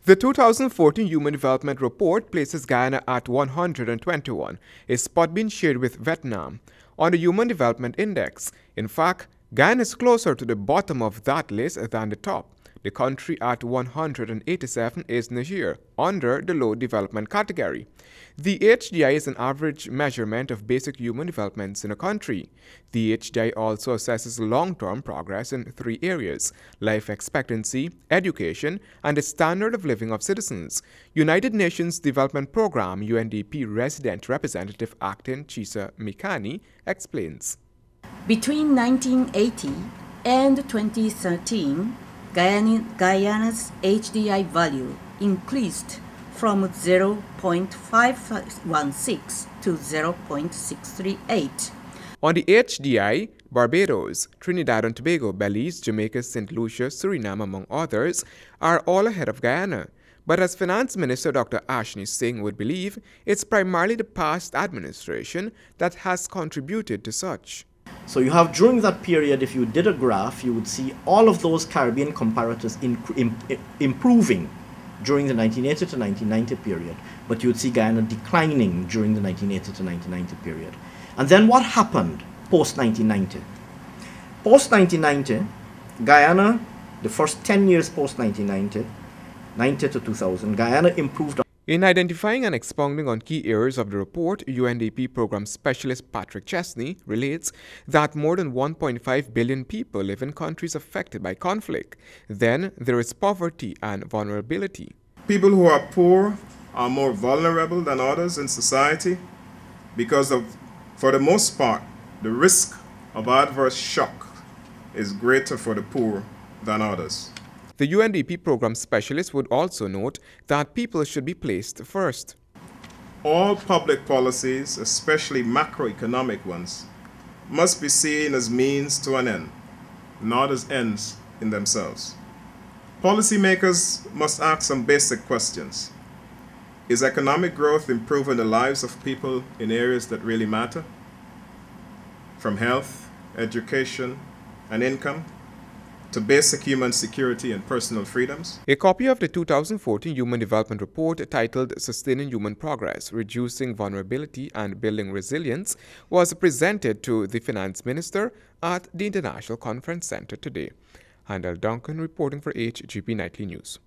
The 2014 Human Development Report places Guyana at 121, a spot being shared with Vietnam. On the Human Development Index, in fact, Guyana is closer to the bottom of that list than the top. The country at 187 is Niger, under the low development category. The HDI is an average measurement of basic human developments in a country. The HDI also assesses long-term progress in three areas: life expectancy, education, and the standard of living of citizens. United Nations Development Programme UNDP resident representative Acting Chisa Mikani explains. Between 1980 and 2013, Guyana's HDI value increased from 0.516 to 0.638. On the HDI, Barbados, Trinidad and Tobago, Belize, Jamaica, St. Lucia, Suriname, among others, are all ahead of Guyana. But as Finance Minister Dr. Ashni Singh would believe, it's primarily the past administration that has contributed to such. So you have, during that period, if you did a graph, you would see all of those Caribbean comparators improving during the 1980 to 1990 period, but you would see Guyana declining during the 1980 to 1990 period. And then what happened post-1990? Post-1990, Guyana, the first 10 years post-1990, 90 to 2000, Guyana improved. In identifying and expounding on key areas of the report, UNDP Program Specialist Patrick Chesney relates that more than 1.5 billion people live in countries affected by conflict. Then there is poverty and vulnerability. People who are poor are more vulnerable than others in society because for the most part, the risk of adverse shock is greater for the poor than others. The UNDP program specialist would also note that people should be placed first. All public policies, especially macroeconomic ones, must be seen as means to an end, not as ends in themselves. Policymakers must ask some basic questions. Is economic growth improving the lives of people in areas that really matter? From health, education, and income, to basic human security and personal freedoms. A copy of the 2014 Human Development Report titled Sustaining Human Progress, Reducing Vulnerability and Building Resilience was presented to the Finance Minister at the International Conference Center today. Handel Duncan reporting for HGP Nightly News.